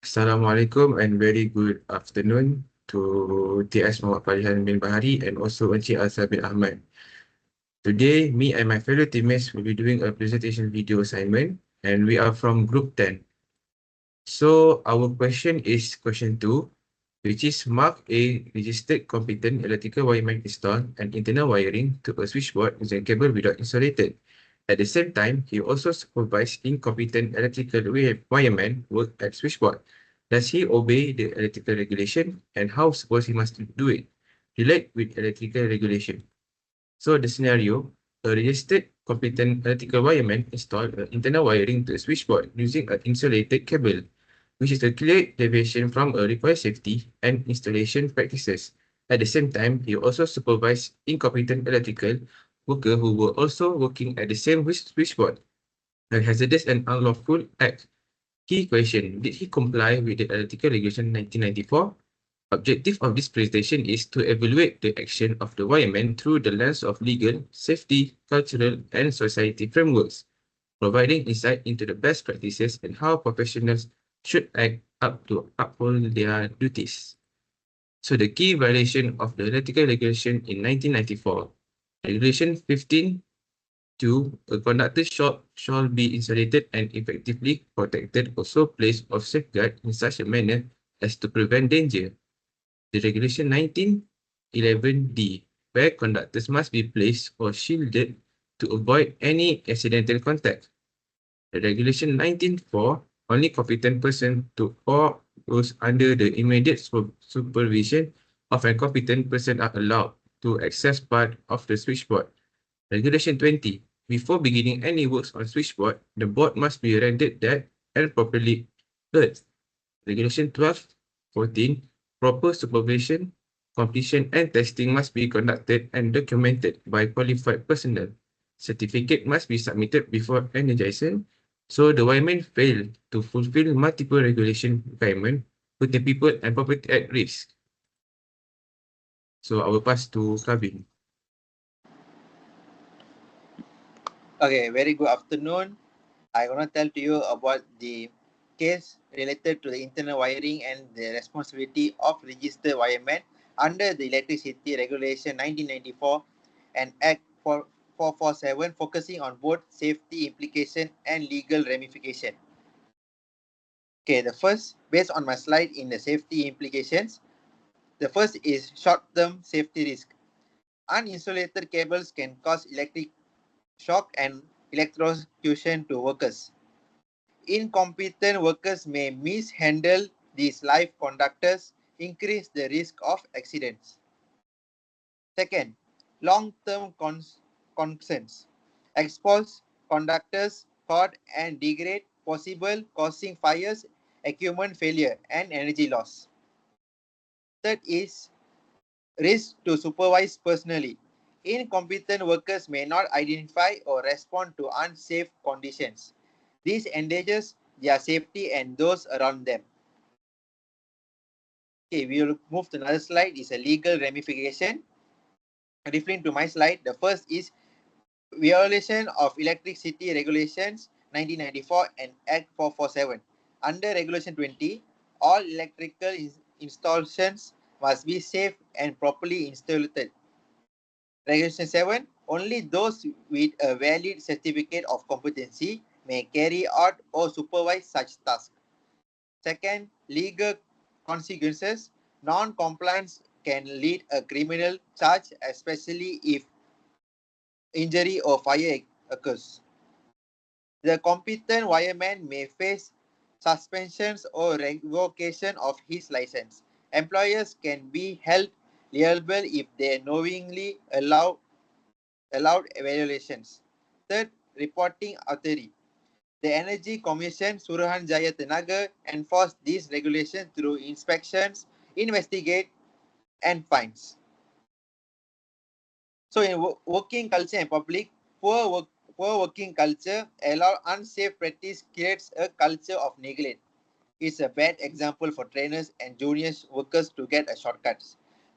Assalamualaikum and very good afternoon to TS Muhammad Farihan bin Bahari and also Encik Azhar bin Ahmad. Today, me and my fellow teammates will be doing a presentation video assignment and we are from Group 10. So, our question is question 2, which is mark a registered competent electrical wireman install and internal wiring to a switchboard using cable without insulated. At the same time, he also supervised incompetent electrical wireman work at switchboard. Does he obey the electrical regulation and how suppose he must do it? Relate with electrical regulation. So the scenario, a registered competent electrical wireman installed internal wiring to a switchboard using an insulated cable, which is a clear deviation from a required safety and installation practices. At the same time, he also supervised incompetent electrical worker who were also working at the same switchboard. A hazardous and unlawful act. Key question, did he comply with the Electrical Regulation 1994? Objective of this presentation is to evaluate the action of the wireman through the lens of legal, safety, cultural, and society frameworks, providing insight into the best practices and how professionals should act up to uphold their duties. So the key violation of the Electrical Regulation in 1994, Regulation 15 2. A conductor shall be insulated and effectively protected, also placed of safeguard in such a manner as to prevent danger. The Regulation 1911D, where conductors must be placed or shielded to avoid any accidental contact. The Regulation 1904, only competent person to or those under the immediate supervision of a competent person are allowed to access part of the switchboard. Regulation 20. Before beginning any works on switchboard, the board must be rendered dead and properly earthed. Regulation 12.14. Proper supervision, completion and testing must be conducted and documented by qualified personnel. Certificate must be submitted before energization. So the wireman failed to fulfill multiple regulation requirements, putting people and property at risk. So I will pass to KAVIND. Okay, very good afternoon. I'm going to tell to you about the case related to the internal wiring and the responsibility of registered wireman under the Electricity Regulation 1994 and Act 447, focusing on both safety implication and legal ramification. Okay, the first, based on my slide in the safety implications, the first is short-term safety risk. Uninsulated cables can cause electric shock and electrocution to workers. Incompetent workers may mishandle these live conductors, increase the risk of accidents. Second, long-term concerns. Expose conductors, cord and degrade, possible causing fires, equipment failure and energy loss. Third is risk to supervise personally. Incompetent workers may not identify or respond to unsafe conditions. This endangers their safety and those around them. Okay, we will move to another slide. It's a legal ramification. Referring to my slide, the first is violation of Electricity Regulations 1994 and Act 447. Under Regulation 20, all electrical installations must be safe and properly installed. Regulation 7, only those with a valid certificate of competency may carry out or supervise such tasks. Second, legal consequences. Non-compliance can lead a criminal charge, especially if injury or fire occurs. The competent wireman may face suspensions or revocation of his license. Employers can be held liable if they knowingly allowed violations. Third, reporting authority. The Energy Commission Suruhanjaya Tenaga enforce these regulations through inspections, investigate, and fines. So in working culture and public, poor working culture allow unsafe practice creates a culture of neglect. It's a bad example for trainers and junior workers to get a shortcuts.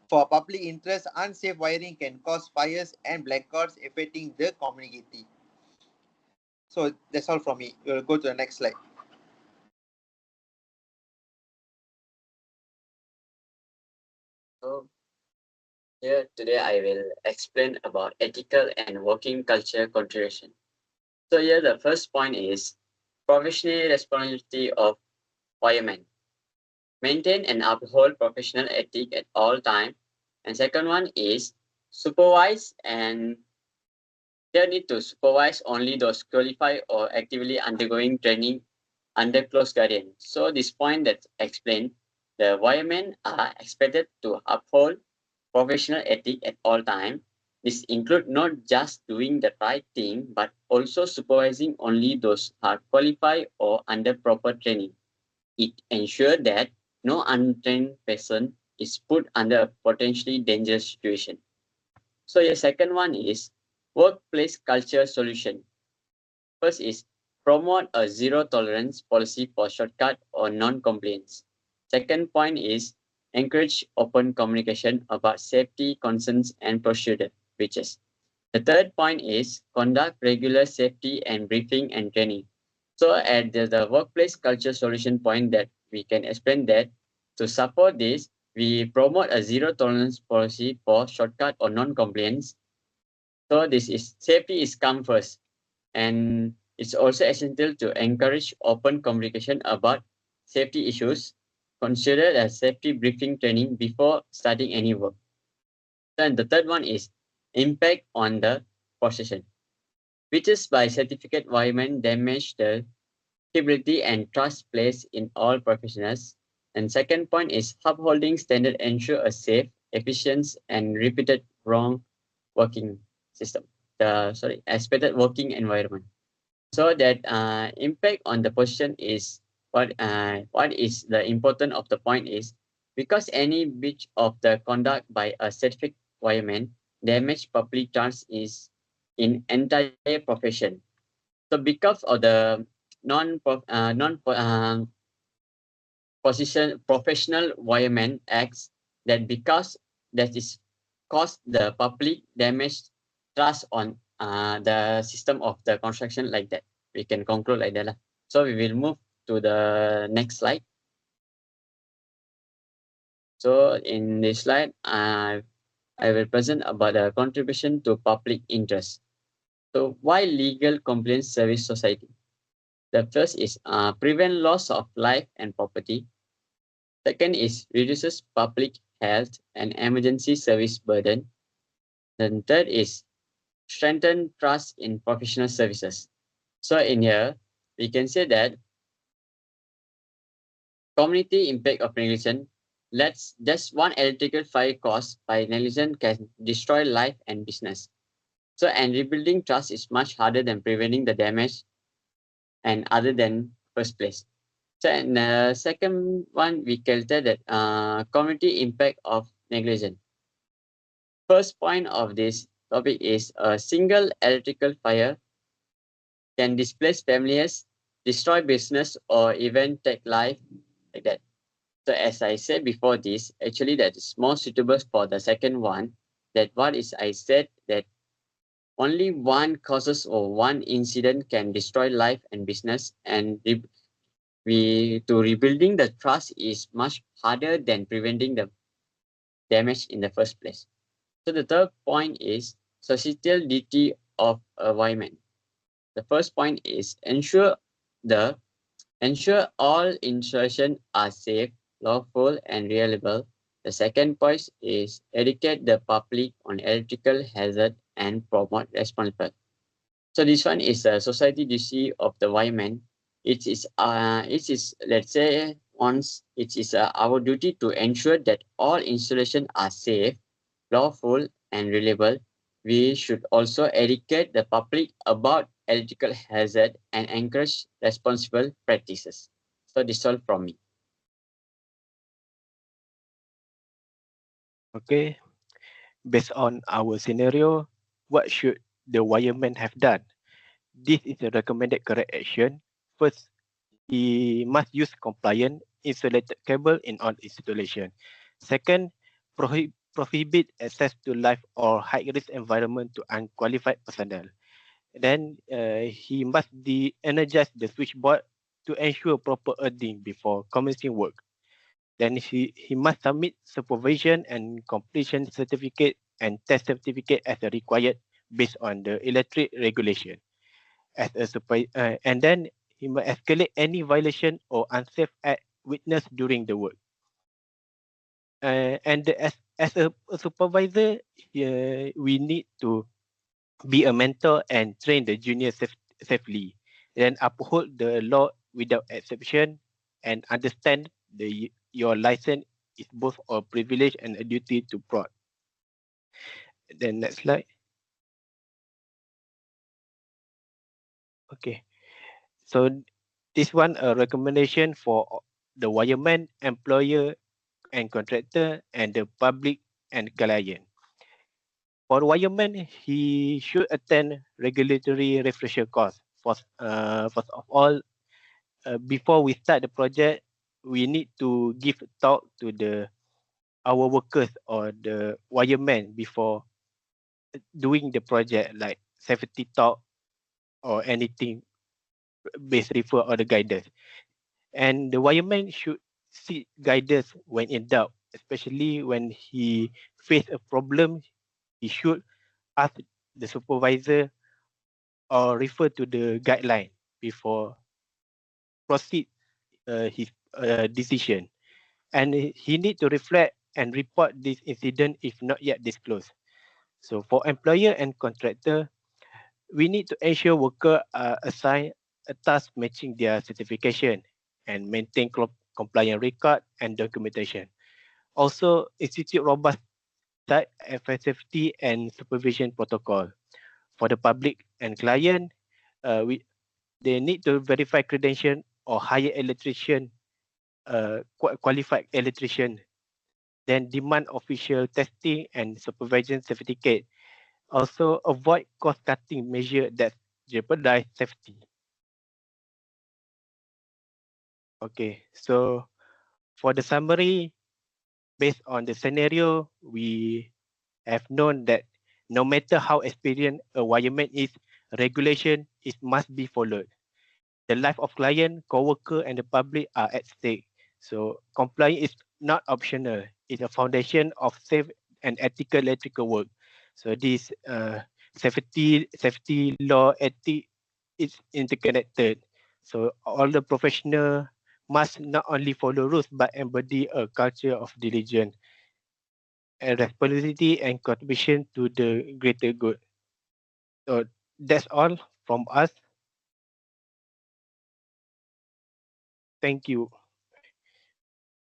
For public interest, unsafe wiring can cause fires and blackouts affecting the community. So that's all from me. We'll go to the next slide. So here today I will explain about ethical and working culture contribution. So here the first point is professional responsibility of firemen. Maintain and uphold professional ethic at all time. And second one is supervise, and they need to supervise only those qualified or actively undergoing training under close guardian. So this point that explained, the firemen are expected to uphold professional ethic at all time. This include not just doing the right thing, but also supervising only those who are qualified or under proper training. It ensures that no untrained person is put under a potentially dangerous situation. So the second one is workplace culture solution. First is promote a zero tolerance policy for shortcut or non-compliance. Second point is encourage open communication about safety concerns and procedure breaches. The third point is conduct regular safety and briefing and training. So at the workplace culture solution point that we can explain that to support this, we promote a zero tolerance policy for shortcut or non-compliance. So this is safety is come first, and it's also essential to encourage open communication about safety issues. Consider a safety briefing training before starting any work. Then the third one is impact on the possession, which is by certificate environment damage the credibility and trust placed in all professionals. And second point is upholding standard ensure a safe, efficient, and repeated wrong working system. Expected working environment. So that impact on the position is what is the important of the point is because any breach of the conduct by a certificate fireman damage public trust is in entire profession. So because of the non position professional wireman acts that because that is caused the public damage trust on the system of the construction like that. We can conclude like that lah. So we will move to the next slide. So in this slide, I will present about the contribution to public interest. So why legal complaints service society? The first is prevent loss of life and property. Second is reduces public health and emergency service burden. Then third is strengthen trust in professional services. So in here, we can say that community impact of negligence. Let's just one electrical fire caused by negligence can destroy life and business. So and rebuilding trust is much harder than preventing the damage and other than first place. So and second one, we can tell that community impact of negligence. First point of this topic is a single electrical fire can displace families, destroy business, or even take life like that. So as I said before this, actually that is more suitable for the second one. That what is I said that only one causes or one incident can destroy life and business, and rebuilding the trust is much harder than preventing the damage in the first place. So the third point is societal duty of environment. The first point is ensure all installations are safe, lawful, and reliable. The second point is educate the public on electrical hazard and promote responsible. So this one is a society duty of the environment. It is let's say once it is our duty to ensure that all installations are safe, lawful, and reliable. We should also educate the public about electrical hazard and encourage responsible practices. So this is all from me. Okay, based on our scenario, what should the wireman have done? This is a recommended correct action. First, he must use compliant insulated cable in all installation. Second, prohibit access to live or high-risk environment to unqualified personnel. Then he must de-energize the switchboard to ensure proper earthing before commencing work. Then he must submit supervision and completion certificate and test certificate as required based on the electric regulation. And then he must escalate any violation or unsafe act witnessed during the work. And as a supervisor, we need to be a mentor and train the junior safely, then uphold the law without exception, and understand your license is both a privilege and a duty to prod. Then next slide. Okay, so this one a recommendation for the wireman, employer and contractor, and the public and client. For wireman, he should attend regulatory refresher course. First of all, before we start the project, we need to give talk to our workers or the wiremen before doing the project, like safety talk or anything based refer or the guidance. And the wireman should seek guidance when in doubt, especially when he face a problem. He should ask the supervisor or refer to the guideline before proceed his decision. And he need to reflect and report this incident if not yet disclosed. So for employer and contractor, we need to ensure worker are assigned a task matching their certification and maintain compliant record and documentation. Also, institute robust safety and supervision protocol. For the public and client, they need to verify credential or hire electrician, qualified electrician, then demand official testing and supervision certificate. Also avoid cost-cutting measure that jeopardize safety. Okay, so for the summary, based on the scenario, we have known that no matter how experienced a wireman is, regulation must be followed. The life of client, co-worker, and the public are at stake. So compliance is not optional. It's a foundation of safe and ethical electrical work. So this safety law ethic is interconnected. So all the professional must not only follow rules but embody a culture of diligence and responsibility and contribution to the greater good. So that's all from us. Thank you.